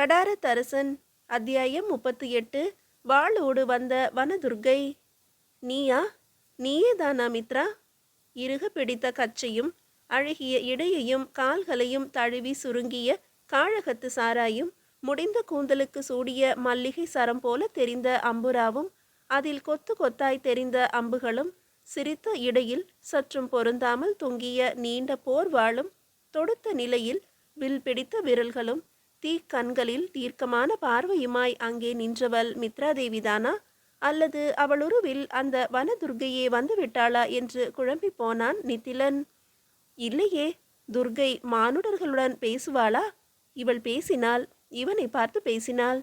கடார தரசன். அத்தியாயம் 38. வாளோடு வந்த வனதுர்க்கை. நீயா? நீயேதானா மித்ரா? இறுக பிடித்த கச்சையும் அழகிய இடையையும் கால்களையும் தழுவி சுருங்கிய காழகத்து சாராயும் முடிந்த கூந்தலுக்கு சூடிய மல்லிகை சரம் போல தெரிந்த அம்புராவும் அதில் கொத்து கொத்தாய் தெரிந்த அம்புகளும் சிரித்த இடையில் சற்றும் பொருந்தாமல் தொங்கிய நீண்ட போர்வாளும் தொடுத்த நிலையில் வில் பிடித்த விரல்களும் தீக்கண்களில் தீர்க்கமான பார்வையுமாய் அங்கே நின்றவள் மித்ராதேவிதானா, அல்லது அவளுருவில் அந்த வனதுர்க்கையே வந்துவிட்டாளா என்று குழம்பி போனான் நித்திலன். இல்லையே, துர்க்கை மானுடர்களுடன் பேசுவாளா? இவள் பேசினாள், இவனை பார்த்து பேசினாள்.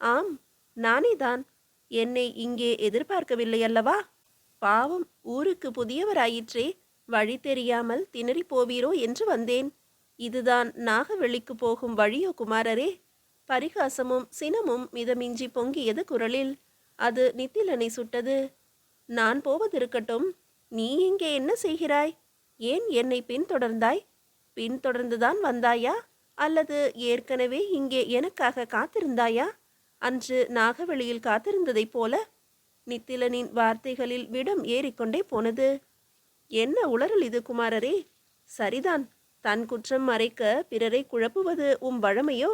ஆம், நானேதான். என்னை இங்கே எதிர்பார்க்கவில்லை அல்லவா? பாவம், ஊருக்கு புதியவராயிற்றே, வழி தெரியாமல் திணறி போவீரோ என்று வந்தேன். இதுதான் நாகவெளிக்கு போகும் வழியோ குமாரரே? பரிகாசமும் சினமும் மிதமிஞ்சி பொங்கியது குரலில். அது நித்திலனை சுட்டது. நான் போவதிருக்கட்டும், நீ இங்கே என்ன செய்கிறாய்? ஏன் என்னை பின்தொடர்ந்தாய்? பின்தொடர்ந்துதான் வந்தாயா, அல்லது ஏற்கனவே இங்கே எனக்காக காத்திருந்தாயா? அன்று நாகவெளியில் காத்திருந்ததைப் போல? நித்திலனின் வார்த்தைகளில் விடம் ஏறிக்கொண்டே போனது. என்ன உளறல் இது குமாரரே? சரிதான், தன் குற்றம் மறைக்க பிறரை குழப்புவது வழமையோ?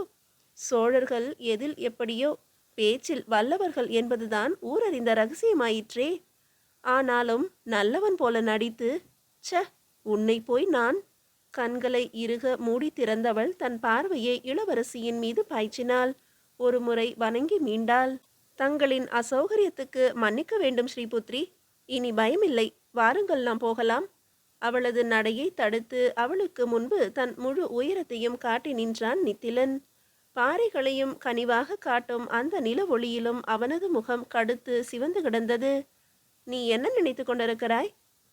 சோழர்கள் எதில் எப்படியோ, பேச்சில் வல்லவர்கள் என்பதுதான் ஊரறிந்த ரகசியமாயிற்றே. ஆனாலும் நல்லவன் போல நடித்து, ச, உன்னை போய் நான். கண்களை இறுக மூடி திறந்தவள் தன் பார்வையை இளவரசியின் மீது பாய்ச்சினாள். ஒரு முறை வணங்கி மீண்டாள். தங்களின் அசௌகரியத்துக்கு மன்னிக்க வேண்டும் ஸ்ரீபுத்ரி. இனி பயமில்லை, வாருங்கள், நாம் போகலாம். அவளது நடையை தடுத்து அவளுக்கு முன்பு தன் முழு உயரத்தையும் காட்டி நின்றான் நித்திலன். பாறைகளையும் கனிவாக காட்டும் அந்த நில ஒளியிலும் அவனது முகம் கடுத்து சிவந்து கிடந்தது. நீ என்ன நினைத்து கொண்டிருக்கிறாய்?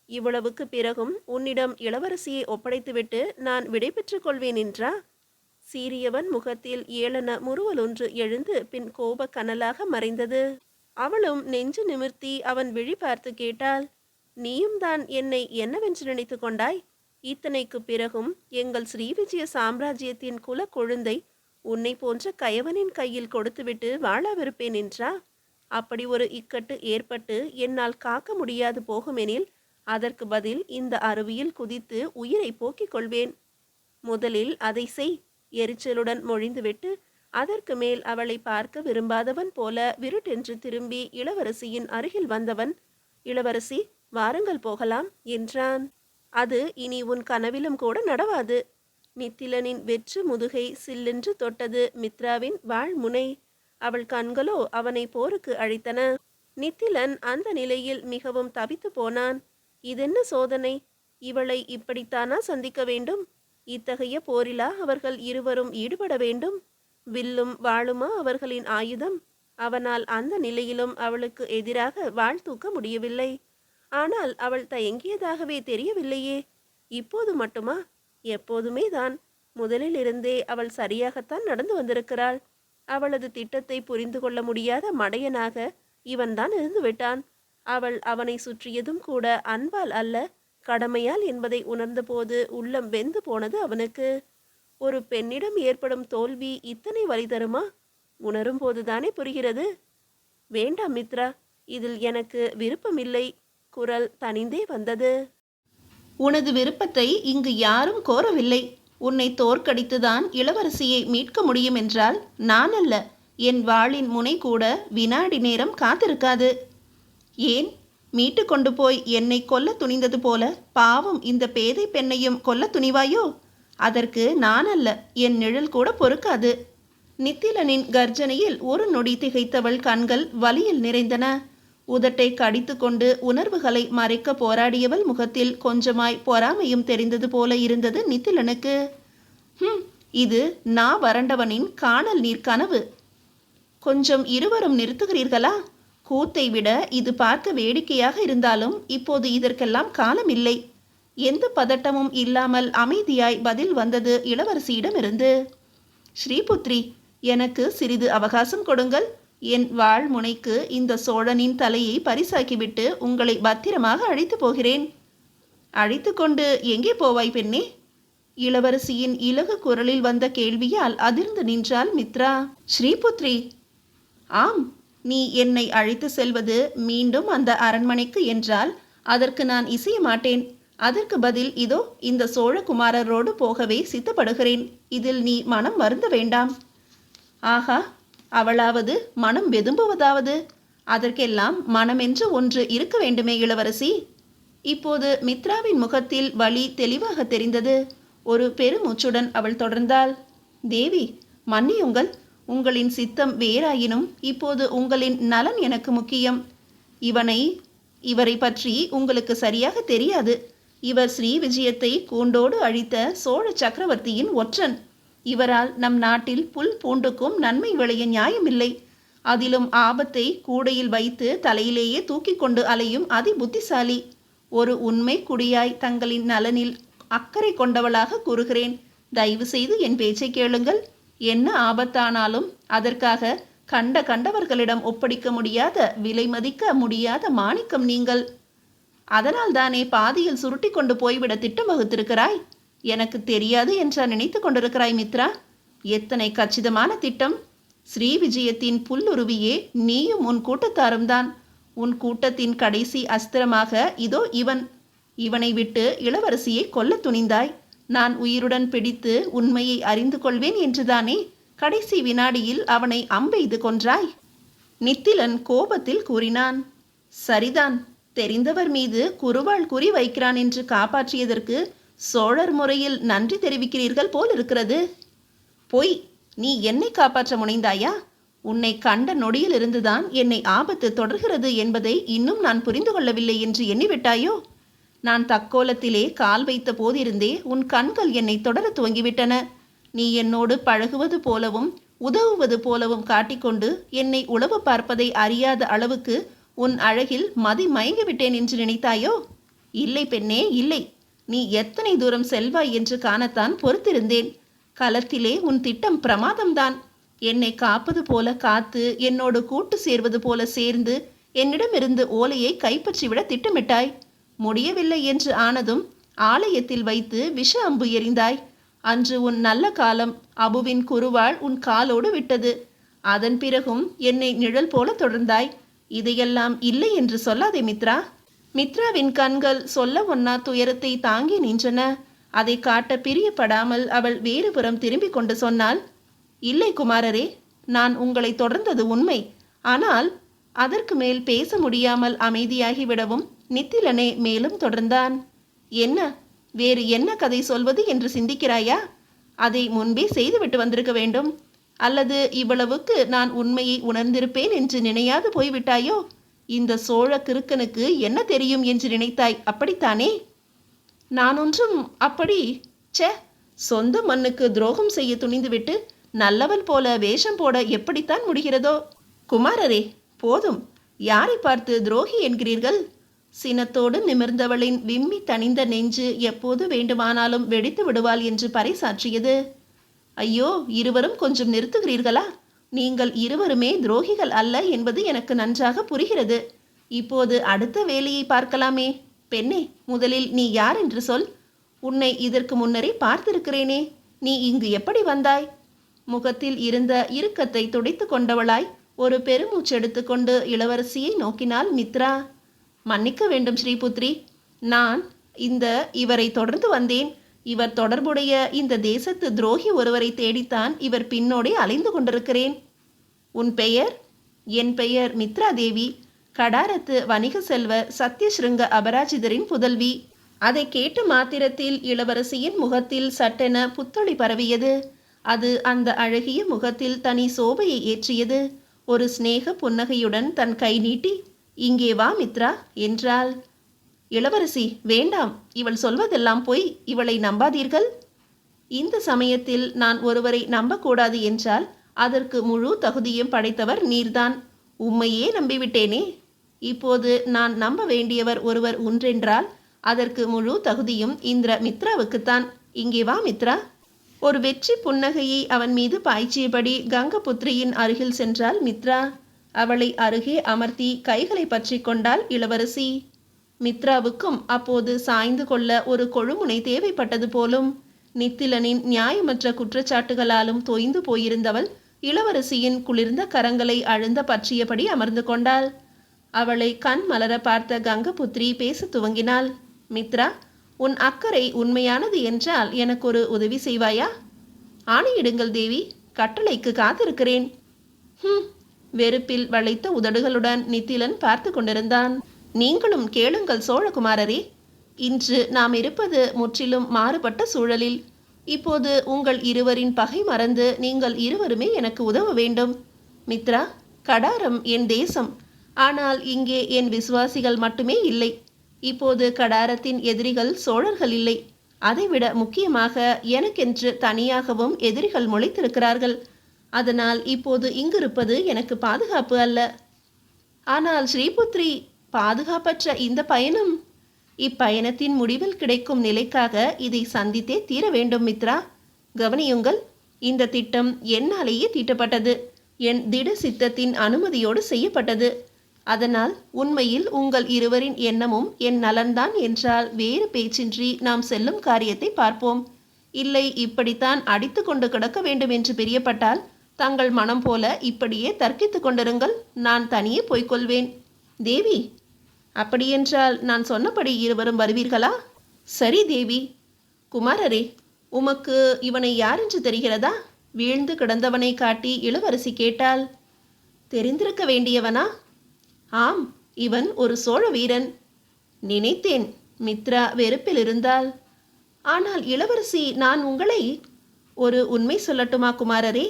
இவ்வளவுக்கு பிறகும் உன்னிடம் இளவரசியை ஒப்படைத்துவிட்டு நான் விடை பெற்றுக் கொள்வேன் என்றா? சீரியவன் முகத்தில் ஏளன முறுவலொன்று எழுந்து பின் கோப கனலாக மறைந்தது. அவளும் நெஞ்சு நிமிர்த்தி அவன் விழி பார்த்து கேட்டாள். நீயும் தான் என்னை என்னவென்று நினைத்து கொண்டாய்? இத்தனைக்கு பிறகும் எங்கள் ஸ்ரீவிஜய சாம்ராஜ்யத்தின் குல கொழுந்தை உன்னை போன்ற கயவனின் கையில் கொடுத்துவிட்டு வாழாவிருப்பேன் என்றா? அப்படி ஒரு இக்கட்டு ஏற்பட்டு என்னால் காக்க முடியாது போகுமெனில் அதற்கு பதில் இந்த அருவியில் குதித்து உயிரை போக்கிக் கொள்வேன். முதலில் அதை செய். எரிச்சலுடன் மொழிந்துவிட்டு அதற்கு மேல் அவளை பார்க்க விரும்பாதவன் போல விருட்டென்று திரும்பி இளவரசியின் அருகில் வந்தவன், இளவரசி, வாருங்கள் போகலாம் என்றான். அது இனி உன் கனவிலும் கூட நடவாது. நித்திலனின் வெற்று முதுகை சில்லென்று தொட்டது மித்ராவின் வாழ்முனை. அவள் கண்களோ அவனை போருக்கு அழைத்தன. நித்திலன் அந்த நிலையில் மிகவும் தவித்து போனான். இதென்ன சோதனை? இவளை இப்படித்தானா சந்திக்க வேண்டும்? இத்தகைய போரிலா அவர்கள் இருவரும் ஈடுபட வேண்டும்? வில்லும் வாளுமா அவர்களின் ஆயுதம்? அவனால் அந்த நிலையிலும் அவளுக்கு எதிராக வாள் தூக்க முடியவில்லை. ஆனால் அவள் தயங்கியதாகவே தெரியவில்லையே. இப்போது மட்டுமா? எப்போதுமே தான். முதலில் இருந்தே அவள் சரியாகத்தான் நடந்து வந்திருக்கிறாள். அவளது திட்டத்தை புரிந்து கொள்ள முடியாத மடையனாக இவன்தான் இருந்து விட்டான். அவள் அவனை சுற்றியதும் கூட அன்பால் அல்ல, கடமையால் என்பதை உணர்ந்தபோது உள்ளம் வெந்து போனது அவனுக்கு. ஒரு பெண்ணிடம் ஏற்படும் தோல்வி இத்தனை வலி தருமா? உணரும் போதுதானே புரிகிறது. வேண்டாம் மித்ரா, இதில் எனக்கு விருப்பமில்லை. குரல் தனிந்தே வந்தது. உனது விருப்பத்தை இங்கு யாரும் கோரவில்லை. உன்னை தோற்கடித்துதான் இளவரசியை மீட்க முடியும் என்றால் நான் அல்ல, என் வாளின் முனை கூட வினாடி நேரம் காத்திருக்காது. ஏன், மீட்டு கொண்டு போய் என்னை கொல்ல துணிந்தது போல பாவம் இந்த பேதை பெண்ணையும் கொல்ல துணிவாயோ? அதற்கு நான் அல்ல, என் நிழல் கூட பொறுக்காது. நித்திலனின் கர்ஜனையில் ஒரு நொடி திகைத்தவள் கண்கள் வலியில் நிறைந்தன. உதட்டை கடித்து கொண்டு உணர்வுகளை மறைக்க போராடியவள் முகத்தில் கொஞ்சமாய் பொறாமையும் தெரிந்தது போல இருந்தது நித்திலனுக்கு. இது நான் வறண்டவனின் காணல் நீர் கனவு. கொஞ்சம் இருவரும் நிறுத்துகிறீர்களா? கூத்தை விட இது பார்க்க வேடிக்கையாக இருந்தாலும் இப்போது இதற்கெல்லாம் காலம் இல்லை. எந்த பதட்டமும் இல்லாமல் அமைதியாய் பதில் வந்தது இளவரசியிடமிருந்து. ஸ்ரீபுத்ரி, எனக்கு சிறிது அவகாசம் கொடுங்கள். என் வாழ் முனைக்கு இந்த சோழனின் தலையை பரிசாக்கிவிட்டு உங்களை பத்திரமாக அழைத்து போகிறேன். அழைத்து கொண்டு எங்கே போவாய் பெண்ணே? இளவரசியின் இலகு குரலில் வந்த கேள்வியால் அதிர்ந்து நின்றாள் மித்ரா. ஸ்ரீபுத்ரி, ஆம், நீ என்னை அழைத்து செல்வது மீண்டும் அந்த அரண்மனைக்கு என்றால் அதற்கு நான் இசைய மாட்டேன். அதற்கு பதில் இதோ இந்த சோழகுமாரரோடு போகவே சித்தப்படுகிறேன். இதில் நீ மனம் வருந்த வேண்டாம். ஆகா, அவளாவது மனம் வெதும்புவதாவது? அதற்கெல்லாம் மனமென்று ஒன்று இருக்க வேண்டுமே இளவரசி. இப்போது மித்ராவின் முகத்தில் வலி தெளிவாக தெரிந்தது. ஒரு பெருமூச்சுடன் அவள் தொடர்ந்தாள். தேவி, மன்னியுங்கள். உங்களின் சித்தம் வேறாயினும் இப்போது உங்களின் நலன் எனக்கு முக்கியம். இவரை பற்றி உங்களுக்கு சரியாக தெரியாது. இவர் ஸ்ரீ விஜயத்தை கூண்டோடு அழித்த சோழ சக்கரவர்த்தியின் ஒற்றன். இவரால் நம் நாட்டில் புல் பூண்டுக்கும் நன்மை விளைய நியாயமில்லை. அதிலும் ஆபத்தை கூடையில் வைத்து தலையிலேயே தூக்கி கொண்டு அலையும் அதி புத்திசாலி. ஒரு உண்மை குடியாய் தங்களின் நலனில் அக்கறை கொண்டவளாக கூறுகிறேன். தயவு செய்து என் பேச்சை கேளுங்கள். என்ன ஆபத்தானாலும் அதற்காக கண்டவர்களிடம் ஒப்படைக்க முடியாத, விலை மதிக்க முடியாத மாணிக்கம் நீங்கள். அதனால் தானே பாதியில் சுருட்டி கொண்டு போய்விட திட்டம் வகுத்திருக்கிறாய். எனக்கு தெரியாது என்றா நினைத்து கொண்டிருக்கிறாய் மித்ரா? எத்தனை கச்சிதமான திட்டம்! ஸ்ரீ விஜயத்தின் புல்லுருவியே நீயும் உன் கூட்டத்தாரும் தான். உன் கூட்டத்தின் கடைசி அஸ்திரமாக இதோ இவனை விட்டு இளவரசியை கொல்ல துணிந்தாய். நான் உயிருடன் பிடித்து உண்மையை அறிந்து கொள்வேன் என்றுதானே கடைசி வினாடியில் அவனை அம்பெய்து கொன்றாய். நித்திலன் கோபத்தில் கூறினான். சரிதான், தெரிந்தவர் மீது குறுவாள் குறி வைக்கிறான் என்று காப்பாற்றியதற்கு சோழர் முறையில் நன்றி தெரிவிக்கிறீர்கள் போல் இருக்கிறது. பொய்! நீ என்னை காப்பாற்ற முனைந்தாயா? உன்னை கண்ட நொடியில் இருந்துதான் என்னை ஆபத்து தொடர்கிறது என்பதை இன்னும் நான் புரிந்து கொள்ளவில்லை என்று எண்ணிவிட்டாயோ? நான் தக்கோலத்திலே கால் வைத்த போதிருந்தே உன் கண்கள் என்னை தொடர துவங்கிவிட்டன. நீ என்னோடு பழகுவது போலவும் உதவுவது போலவும் காட்டிக்கொண்டு என்னை உளவு பார்ப்பதை அறியாத அளவுக்கு உன் அழகில் மதி மயங்கிவிட்டேன் என்று நினைத்தாயோ? இல்லை பெண்ணே, இல்லை. நீ எத்தனை தூரம் செல்வாய் என்று காணத்தான் பொறுத்திருந்தேன். களத்திலே உன் திட்டம் பிரமாதம்தான். என்னை காப்பது போல காத்து என்னோடு கூட்டு சேர்வது போல சேர்ந்து என்னிடமிருந்து ஓலையை கைப்பற்றிவிட திட்டமிட்டாய். முடியவில்லை என்று ஆனதும் ஆலயத்தில் வைத்து விஷ அம்பு எறிந்தாய். அன்று உன் நல்ல காலம். அபுவின் குருவாள் உன் காலோடு விட்டது. அதன் பிறகும் என்னை நிழல் போல தொடர்ந்தாய். இதையெல்லாம் இல்லை என்று சொல்லாதே மித்ரா. மித்ராவின் கண்கள் சொல்ல ஒன்னா துயரத்தை தாங்கி நின்றன. அதை காட்ட பிரியப்படாமல் அவள் வேறு புறம் திரும்பி கொண்டு சொன்னாள். இல்லை குமாரரே, நான் உங்களை தொடர்ந்தது உண்மை. ஆனால் அதற்கு மேல் பேச முடியாமல் அமைதியாகிவிடவும் நித்திலனே மேலும் தொடர்ந்தான். என்ன, வேறு என்ன கதை சொல்வது என்று சிந்திக்கிறாயா? அதை முன்பே செய்துவிட்டு வந்திருக்க வேண்டும். அல்லது இவ்வளவுக்கு நான் உண்மையை உணர்ந்திருப்பேன் என்று நினையாது போய்விட்டாயோ? இந்த சோழ கிறுக்கனுக்கு என்ன தெரியும் என்று நினைத்தாய், அப்படித்தானே? நான் ஒன்றும் அப்படி சொந்த மண்ணுக்கு துரோகம் செய்ய துணிந்துவிட்டு நல்லவன் போல வேஷம் போட எப்படித்தான் முடிகிறதோ? குமாரரே, போதும். யாரை பார்த்து துரோகி என்கிறீர்கள்? சினத்தோடு நிமிர்ந்தவளின் விம்மி தணிந்த நெஞ்சு எப்போது வேண்டுமானாலும் வெடித்து விடுவாள் என்று பறைசாற்றியது. ஐயோ, இருவரும் கொஞ்சம் நிறுத்துகிறீர்களா? நீங்கள் இருவருமே துரோகிகள் அல்ல என்பது எனக்கு நன்றாக புரிகிறது. இப்போது அடுத்த வேலையை பார்க்கலாமே. பெண்ணே, முதலில் நீ யார் என்று சொல். உன்னை இதற்கு முன்னரே பார்த்திருக்கிறேனே. நீ இங்கு எப்படி வந்தாய்? முகத்தில் இருந்த இறுக்கத்தை துடைத்து கொண்டவளாய் ஒரு பெருமூச்செடுத்துக்கொண்டு இளவரசியை நோக்கினாள் மித்ரா. மன்னிக்க வேண்டும் ஸ்ரீபுத்ரி, நான் இவரை தொடர்ந்து வந்தேன். இவர் தொடர்புடைய இந்த தேசத்து துரோகி ஒருவரை தேடித்தான் இவர் பின்னோடே அலைந்து கொண்டிருக்கிறேன். உன் பெயர்? என் பெயர் மித்ரா தேவி. கடாரத்து வணிக செல்வர் சத்யஸ்ருங்க அபராஜிதரின் புதல்வி. அதை கேட்ட மாத்திரத்தில் இளவரசியின் முகத்தில் சட்டென புத்தொளி பரவியது. அது அந்த அழகிய முகத்தில் தனி சோபையை ஏற்றியது. ஒரு சிநேக புன்னகையுடன் தன் கை நீட்டி, இங்கே வா மித்ரா என்றாள். இளவரசி, வேண்டாம். இவள் சொல்வதெல்லாம் போய். இவளை நம்பாதீர்கள். இந்த சமயத்தில் நான் ஒருவரை நம்பக்கூடாது என்றால் அதற்கு முழு தகுதியும் படைத்தவர் நீர்தான். உம்மையே நம்பிவிட்டேனே. இப்போது நான் நம்ப வேண்டியவர் ஒருவர் ஒன்றென்றால் அதற்கு முழு தகுதியும் இந்த மித்ராவுக்குத்தான். இங்கே வா மித்ரா. ஒரு வெற்றி புன்னகையை அவன் மீது பாய்ச்சியபடி கங்கபுத்திரியின் அருகில் சென்றாள் மித்ரா. அவளை அருகே அமர்த்தி கைகளை பற்றி கொண்டாள் இளவரசி. மித்ராவுக்கும் அப்போது சாய்ந்து கொள்ள ஒரு கொழுமுனை தேவைப்பட்டது போலும். நித்திலனின் நியாயமற்ற குற்றச்சாட்டுகளாலும் தொய்ந்து போயிருந்தவள் இளவரசியின் குளிர்ந்த கரங்களை அழுந்த பற்றியபடி அமர்ந்து கொண்டாள். அவளை கண் மலர பார்த்த கங்கபுத்திரி பேச துவங்கினாள். மித்ரா, உன் அக்கறை உண்மையானது என்றால் எனக்கு ஒரு உதவி செய்வாயா? ஆணையிடுங்கள் தேவி, கட்டளைக்கு காத்திருக்கிறேன். வெறுப்பில் வளைத்த உதடுகளுடன் நித்திலன் பார்த்து கொண்டிருந்தான். நீங்களும் கேளுங்கள் சோழகுமாரரே. இன்று நாம் இருப்பது முற்றிலும் மாறுபட்ட சூழலில். இப்போது உங்கள் இருவரின் பகை மறந்து நீங்கள் இருவருமே எனக்கு உதவ வேண்டும். மித்ரா, கடாரம் என் தேசம். ஆனால் இங்கே என் விசுவாசிகள் மட்டுமே இல்லை. இப்போது கடாரத்தின் எதிரிகள் சோழர்கள் இல்லை. அதைவிட முக்கியமாக எனக்கென்று தனியாகவும் எதிரிகள் முளைத்திருக்கிறார்கள். அதனால் இப்போது இங்கிருப்பது எனக்கு பாதுகாப்பு அல்ல. ஆனால் ஸ்ரீபுத்ரி, பாதுகாப்பற்ற இந்த பயணம், இப்பயணத்தின் முடிவில் கிடைக்கும் நிலைக்காக இதை சந்தித்தே தீர வேண்டும். மித்ரா, கவனியுங்கள். இந்த திட்டம் என்னாலேயே தீட்டப்பட்டது. என் திட சித்தத்தின் அனுமதியோடு செய்யப்பட்டது. அதனால் உண்மையில் உங்கள் இருவரின் எண்ணமும் என் நலன்தான் என்றால் வேறு பேச்சின்றி நாம் செல்லும் காரியத்தை பார்ப்போம். இல்லை, இப்படித்தான் அடித்து கொண்டு கிடக்க வேண்டும் என்று பிரியப்பட்டால் தங்கள் மனம் போல இப்படியே தர்க்கித்து கொண்டிருங்கள். நான் தனியே போய்க்கொள்வேன். தேவி, அப்படியென்றால் நான் சொன்னபடி இருவரும் வருவீர்களா? சரி தேவி. குமாரரே, உமக்கு இவனை யாரென்று தெரிகிறதா? வீழ்ந்து கிடந்தவனை காட்டி இளவரசி கேட்டாள். தெரிந்திருக்க வேண்டியவனா? ஆம், இவன் ஒரு சோழ வீரன். நினைத்தேன். மித்ரா வெறுப்பில் இருந்தாள். ஆனால் இளவரசி, நான் உங்களை ஒரு உண்மை சொல்லட்டுமா குமாரரே?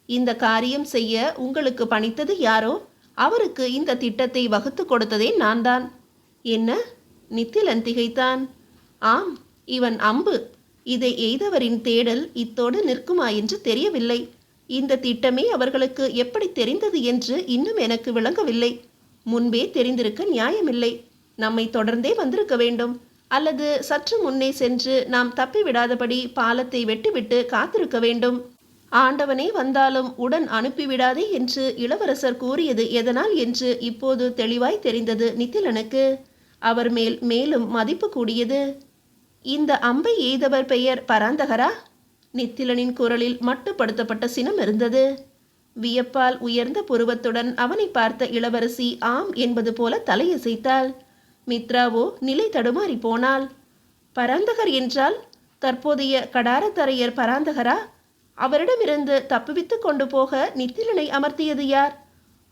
இந்த காரியம் செய்ய உங்களுக்கு பணித்தது யாரோ அவருக்கு இந்த திட்டத்தை வகுத்து கொடுத்ததே நான் தான். என்ன? நித்திலன் திகைத்தான். ஆம், இவன் அம்பு. இதை எய்தவரின் தேடல் இத்தோடு நிற்குமா என்று தெரியவில்லை. இந்த திட்டமே அவர்களுக்கு எப்படி தெரிந்தது என்று இன்னும் எனக்கு விளங்கவில்லை. முன்பே தெரிந்திருக்க நியாயமில்லை. நம்மை தொடர்ந்தே வந்திருக்க வேண்டும். அல்லது சற்று முன்னே சென்று நாம் தப்பிவிடாதபடி பாலத்தை வெட்டிவிட்டு காத்திருக்க வேண்டும். ஆண்டவனே வந்தாலும் உடன் அனுப்பிவிடாதே என்று இளவரசர் கூறியது எதனால் என்று இப்போது தெளிவாய் தெரிந்தது நித்திலனுக்கு. அவர் மேல் மேலும் மதிப்பு கூடியது. இந்த அம்பை எய்தவர் பெயர் பராந்தகரா? நித்திலனின் குரலில் மட்டுப்படுத்தப்பட்ட சினம் இருந்தது. வியப்பால் உயர்ந்த புருவத்துடன் அவனை பார்த்த இளவரசி ஆம் என்பது போல தலையசைத்தாள். மித்ராவோ நிலை தடுமாறி போனாள். பராந்தகர் என்றால் தற்போதைய கடாரத்தரையர் பராந்தகரா? அவரிடமிருந்து தப்புவித்து கொண்டு போக நித்திலனை அமர்த்தியது யார்?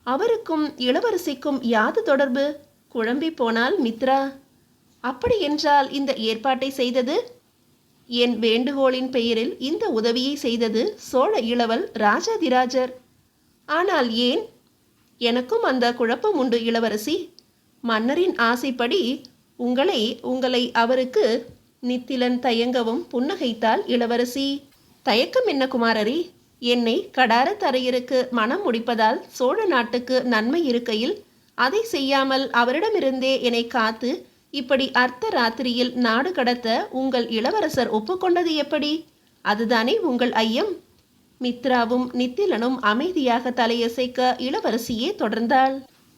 அவருக்கும் இளவரசிக்கும் யாது தொடர்பு? குழம்பி போனாள் மித்ரா. அப்படி என்றால் இந்த ஏற்பாட்டை செய்தது, என் வேண்டுகோளின் பெயரில் இந்த உதவியை செய்தது சோழ இளவல் ராஜாதிராஜர். ஆனால் ஏன்? எனக்கும் அந்த குழப்பம் உண்டு இளவரசி. மன்னரின் ஆசைப்படி உங்களை அவருக்கு. நித்திலன் தயங்கவும் புன்னகைத்தாள் இளவரசி. தயக்கம் என்ன குமாரரி? என்னை கடாரத்தரையருக்கு மனம் முடிப்பதால் சோழ நாட்டுக்கு நன்மை இருக்கையில் அதை செய்யாமல் அவரிடமிருந்தே என்னை காத்து இப்படி அர்த்த ராத்திரியில் நாடு கடத்த உங்கள் இளவரசர் ஒப்புக்கொண்டது எப்படி? அதுதானே உங்கள் ஐயம்? மித்ராவும் நித்திலனும் அமைதியாக தலையசைக்க இளவரசியே தொடர்ந்தாள்.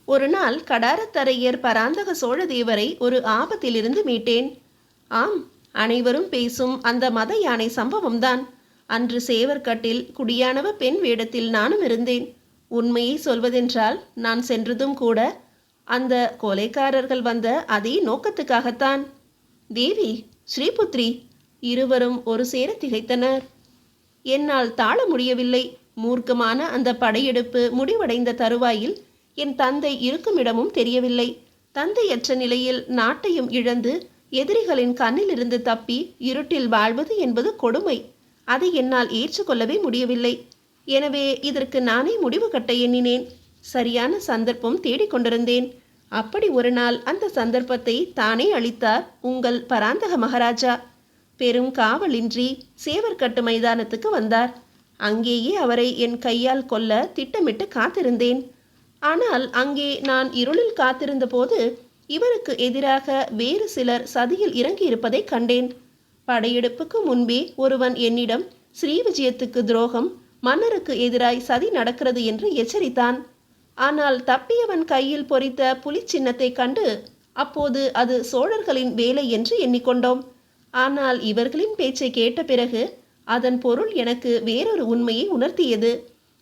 ஒரு நாள் கடாரத்தரையர் பராந்தக சோழதேவரை ஒரு ஆபத்திலிருந்து மீட்டேன். ஆம், அனைவரும் பேசும் அந்த மத யானை சம்பவம்தான். அன்று சேவர்கட்டில் குடியானவ பெண் வேடத்தில் நானும் இருந்தேன். உண்மையை சொல்வதென்றால் நான் சென்றதும் கூட அந்த கொலைக்காரர்கள் வந்த அதே நோக்கத்துக்காகத்தான். தேவி, ஸ்ரீபுத்ரி இருவரும் ஒரு சேர திகைத்தனர். என்னால் தாழ முடியவில்லை. மூர்க்கமான அந்த படையெடுப்பு முடிவடைந்த தருவாயில் என் தந்தை இருக்கும் இடமும் தெரியவில்லை. தந்தையற்ற நிலையில் நாட்டையும் இழந்து எதிரிகளின் கண்ணிலிருந்து தப்பி இருட்டில் வாழ்வது என்பது கொடுமை. அதை என்னால் ஏற்றுக்கொள்ளவே முடியவில்லை. எனவே இதற்கு நானே முடிவு கட்ட எண்ணினேன். சரியான சந்தர்ப்பம் தேடிக்கொண்டிருந்தேன். அப்படி ஒரு நாள் அந்த சந்தர்ப்பத்தை தானே அளித்தார் உங்கள் பராந்தக மகாராஜா. பெரும் காவலின்றி சேவர்கட்டு மைதானத்துக்கு வந்தார். அங்கேயே அவரை என் கையால் கொல்ல திட்டமிட்டு காத்திருந்தேன். ஆனால் அங்கே நான் இருளில் காத்திருந்த போது இவருக்கு எதிராக வேறு சிலர் சதியில் இறங்கியிருப்பதை கண்டேன். படையெடுப்புக்கு முன்பே ஒருவன் என்னிடம் ஸ்ரீவிஜயத்துக்கு துரோகம், மன்னருக்கு எதிராய் சதி நடக்கிறது என்று எச்சரித்தான். ஆனால் தப்பியவன் கையில் பொறித்த புலி சின்னத்தை கண்டு அப்போது அது சோழர்களின் வேலை என்று எண்ணிக்கொண்டோம். ஆனால் இவர்களின் பேச்சை கேட்ட பிறகு அதன் பொருள் எனக்கு வேறொரு உண்மையை உணர்த்தியது.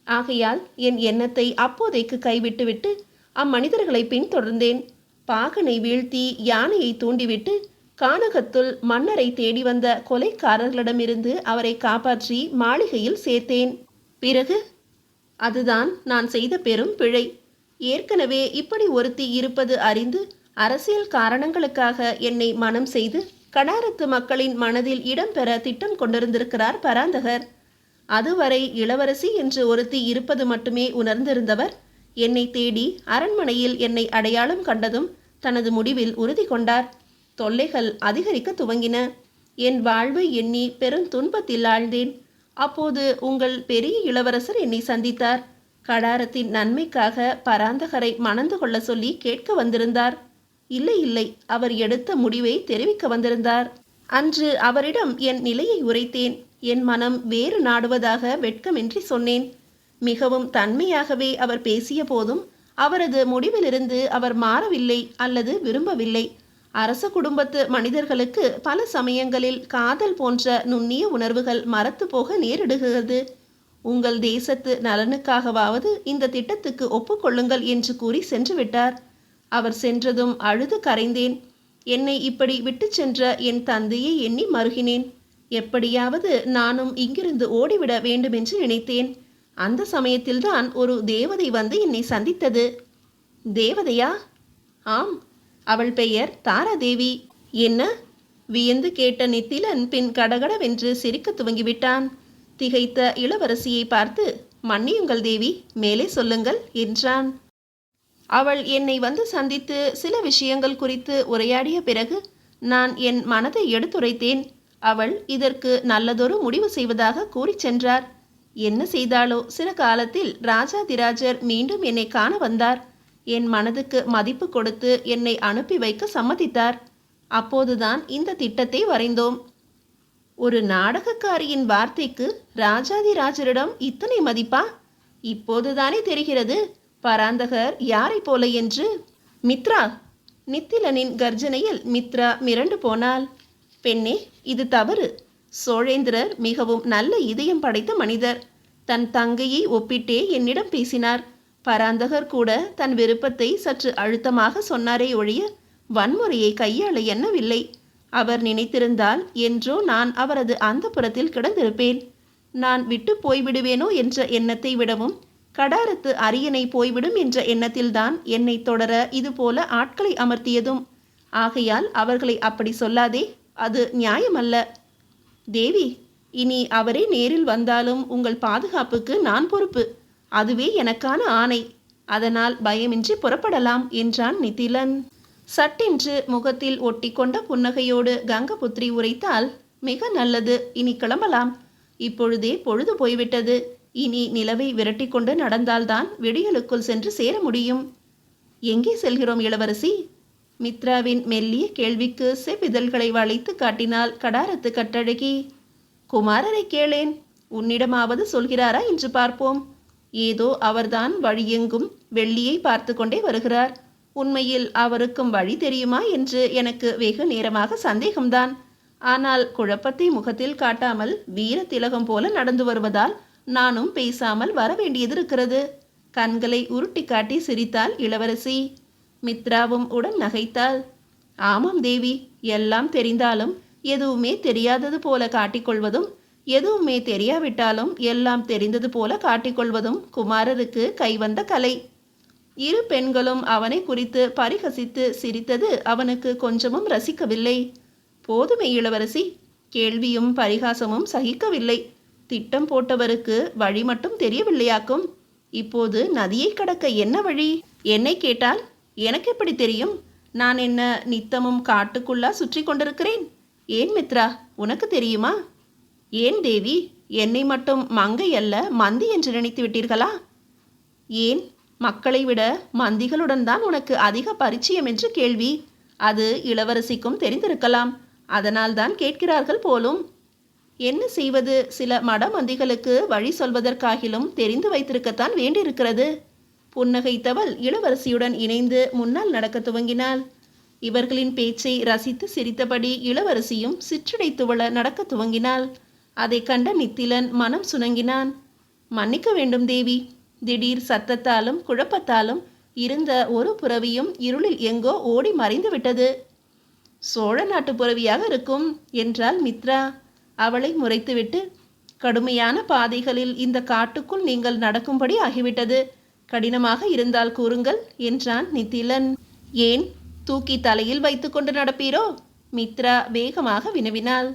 ஆகையால் என் எண்ணத்தை அப்போதைக்கு கைவிட்டுவிட்டு அம்மனிதர்களை பின்தொடர்ந்தேன். பாகனை வீழ்த்தி யானையை தூண்டிவிட்டு கானகத்துள் மன்னரை தேடி வந்த கொலைக்காரர்களிடமிருந்து அவரை காப்பாற்றி மாளிகையில் சேர்த்தேன். பிறகு அதுதான் நான் செய்த பெரும் பிழை. ஏற்கனவே இப்படி ஒருத்தி இருப்பது அறிந்து அரசியல் காரணங்களுக்காக என்னை மனம் செய்து கடாரத்து மக்களின் மனதில் இடம்பெற திட்டம் கொண்டிருந்திருக்கிறார் பராந்தகர். அதுவரை இளவரசி என்று ஒருத்தி இருப்பது மட்டுமே உணர்ந்திருந்தவர் என்னை தேடி அரண்மனையில் என்னை அடையாளம் கண்டதும் தனது முடிவில் உறுதி கொண்டார். தொல்லைகள் அதிகரிக்க துவங்கின. என் வாழ்வை எண்ணி பெருந்துன்பத்தில் ஆழ்ந்தேன். அப்போது உங்கள் பெரிய இளவரசர் என்னை சந்தித்தார். கடாரத்தின் நன்மைக்காக பராந்தகரை மணந்து கொள்ள சொல்லி கேட்க வந்திருந்தார். இல்லை இல்லை, அவர் எடுத்த முடிவை தெரிவிக்க வந்திருந்தார். அன்று அவரிடம் என் நிலையை உரைத்தேன். என் மனம் வேறு நாடுவதாக வெட்கமின்றி சொன்னேன். மிகவும் தன்மையாகவே அவர் பேசிய போதும் அவரது முடிவிலிருந்து அவர் மாறவில்லை அல்லது விரும்பவில்லை. அரச குடும்பத்து மனிதர்களுக்கு பல சமயங்களில் காதல் போன்ற நுண்ணிய உணர்வுகள் மறத்து போக நேரிடுகிறது. உங்கள் தேசத்து நலனுக்காகவாவது இந்த திட்டத்துக்கு ஒப்புக்கொள்ளுங்கள் என்று கூறி சென்று விட்டார். அவர் சென்றதும் அழுது கரைந்தேன். என்னை இப்படி விட்டு சென்ற என் தந்தையை எண்ணி மருகினேன். எப்படியாவது நானும் இங்கிருந்து ஓடிவிட வேண்டுமென்று நினைத்தேன். அந்த சமயத்தில்தான் ஒரு தேவதை வந்து என்னை சந்தித்தது. தேவதையா? ஆம், அவள் பெயர் தாராதேவி. என்ன? வியந்து கேட்ட நித்திலன் பின் கடகடவென்று சிரிக்க துவங்கிவிட்டான். திகைத்த இளவரசியை பார்த்து, மன்னியுங்கள் தேவி, மேலே சொல்லுங்கள் என்றான். அவள் என்னை வந்து சந்தித்து சில விஷயங்கள் குறித்து உரையாடிய பிறகு நான் என் மனதை எடுத்துரைத்தேன். அவள் இதற்கு நல்லதொரு முடிவு செய்வதாக கூறி சென்றார். என்ன செய்தாலோ சில காலத்தில் ராஜாதிராஜர் மீண்டும் என்னை காண வந்தார். என் மனதுக்கு மதிப்பு கொடுத்து என்னை அனுப்பி வைக்க சம்மதித்தார். அப்போதுதான் இந்த திட்டத்தை வரைந்தோம். ஒரு நாடகக்காரியின் வார்த்தைக்கு ராஜாதிராஜரிடம் இத்தனை மதிப்பா? இப்போதுதானே தெரிகிறது பராந்தகர் யாரை போல என்று. மித்ரா! நித்திலனின் கர்ஜனையில் மித்ரா மிரண்டு போனாள். பெண்ணே, இது தவறு. சோழேந்திரர் மிகவும் நல்ல இதயம் படைத்த மனிதர். தன் தங்கையை ஒப்பிட்டே என்னிடம் பேசினார். பராந்தகர் கூட தன் விருப்பத்தை சற்று அழுத்தமாக சொன்னாரே ஒழிய வன்முறையை கையாள எண்ணவில்லை. அவர் நினைத்திருந்தால் என்றோ நான் அவரது அந்தப்புறத்தில் கிடந்திருப்பேன். நான் விட்டு போய்விடுவேனோ என்ற எண்ணத்தை விடவும் கடாரத்து அரியணை போய்விடும் என்ற எண்ணத்தில்தான் என்னை தொடர இதுபோல ஆட்களை அமர்த்தியதும். ஆகையால் அவர்களை அப்படி சொல்லாதே, அது நியாயமல்ல. தேவி, இனி அவரே நேரில் வந்தாலும் உங்கள் பாதுகாப்புக்கு நான் பொறுப்பு. அதுவே எனக்கான ஆணை. அதனால் பயமின்றி புறப்படலாம் என்றான் நித்திலன். சட்டென்று முகத்தில் ஒட்டி கொண்ட புன்னகையோடு கங்கபுத்திரி உரைத்தால், மிக நல்லது, இனி கிளம்பலாம். இப்பொழுதே பொழுது போய்விட்டது. இனி நிலவை விரட்டி கொண்டு நடந்தால்தான் விடியலுக்குள் சென்று சேர முடியும். எங்கே செல்கிறோம் இளவரசி? மித்ராவின் மெல்லிய கேள்விக்கு செவ்விதழ்களை வளைத்து காட்டினாள் கடாரத்து கட்டழகி. குமாரரை கேளேன், உன்னிடமாவது சொல்கிறாரா என்று பார்ப்போம். ஏதோ அவர்தான் வழியெங்கும் வெள்ளியை பார்த்து கொண்டே வருகிறார். உண்மையில் அவருக்கும் வழி தெரியுமா என்று எனக்கு வெகு நேரமாக சந்தேகம்தான். ஆனால் குழப்பத்தை முகத்தில் காட்டாமல் வீர திலகம் போல நடந்து வருவதால் நானும் பேசாமல் வர வேண்டியது இருக்கிறது. கண்களை உருட்டி காட்டி சிரித்தாள் இளவரசி. மித்ராவும் உடன் நகைத்தாள். ஆமாம் தேவி, எல்லாம் தெரிந்தாலும் எதுவுமே தெரியாதது போல காட்டிக்கொள்வதும், எதுவுமே தெரியாவிட்டாலும் எல்லாம் தெரிந்தது போல காட்டிக்கொள்வதும் குமாரருக்கு கைவந்த கலை. இரு பெண்களும் அவனை குறித்து பரிகசித்து சிரித்தது அவனுக்கு கொஞ்சமும் ரசிக்கவில்லை. போதுமே இளவரசி, கேள்வியும் பரிகாசமும் சகிக்கவில்லை. திட்டம் போட்டவருக்கு வழி மட்டும் தெரியவில்லையாக்கும். இப்போது நதியை கடக்க என்ன வழி? என்னை கேட்டால் எனக்கு எப்படி தெரியும்? நான் என்ன நித்தமும் காட்டுக்குள்ளா சுற்றி கொண்டிருக்கிறேன்? ஏன் மித்ரா, உனக்கு தெரியுமா? ஏன் தேவி, என்னை மட்டும் மங்கை அல்ல மந்தி என்று நினைத்து விட்டீர்களா? ஏன், மக்களை விட மந்திகளுடன் தான் உனக்கு அதிக பரிச்சயம் என்று கேள்வி. அது இளவரசிக்கும் தெரிந்திருக்கலாம். அதனால் தான் கேட்கிறார்கள் போலும். என்ன செய்வது, சில மடமந்திகளுக்கு வழி சொல்வதற்காகிலும் தெரிந்து வைத்திருக்கத்தான் வேண்டியிருக்கிறது. புன்னகைத்தவள் இளவரசியுடன் இணைந்து முன்னால் நடக்க துவங்கினாள். இவர்களின் பேச்சை ரசித்து சிரித்தபடி இளவரசியும் சிற்றடை துவள நடக்க துவங்கினாள். அதை கண்ட நித்திலன் மனம் சுணங்கினான். மன்னிக்க வேண்டும் தேவி, திடீர் சத்தத்தாலும் குழப்பத்தாலும் இருந்த ஒரு புறவியும் இருளில் எங்கோ ஓடி மறைந்து விட்டது. சோழ நாட்டு புறவியாக இருக்கும் என்றாள் மித்ரா. அவளை முறைத்துவிட்டு, கடுமையான பாதைகளில் இந்த காட்டுக்குள் நீங்கள் நடக்கும்படி ஆகிவிட்டது. கடினமாக இருந்தால் கூறுங்கள் என்றான் நித்திலன். ஏன், தூக்கி தலையில் வைத்துக்கொண்டு நடப்பீரோ? மித்ரா வேகமாக வினவினாள்.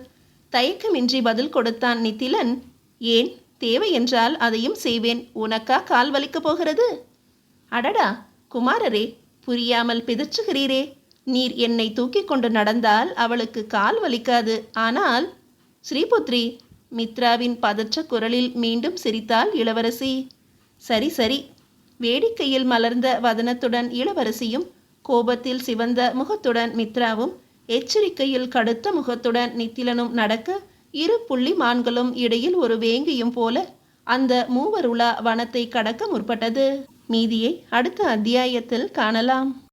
தயக்கமின்றி பதில் கொடுத்தான் நித்திலன். ஏன், தேவை என்றால் அதையும் செய்வேன். உனக்கா கால் வலிக்கப் போகிறது? அடடா குமாரரே, புரியாமல் பிதற்றுகிறீரே. நீர் என்னை தூக்கி கொண்டு நடந்தால் அவளுக்கு கால் வலிக்காது. ஆனால் ஸ்ரீபுத்ரி, மித்ராவின் பதற்ற குரலில் மீண்டும் சிரித்தாள் இளவரசி. சரி சரி. வேடிக்கையில் மலர்ந்த வதனத்துடன் இளவரசியும், கோபத்தில் சிவந்த முகத்துடன் மித்ராவும், எச்சரிக்கையில் கடுத்த முகத்துடன் நித்திலனும் நடக்க, இரு புள்ளி மான்களும் இடையில் ஒரு வேங்கியும் போல அந்த மூவருலா வனத்தை கடக்க முற்பட்டது. மீதியை அடுத்த அத்தியாயத்தில் காணலாம்.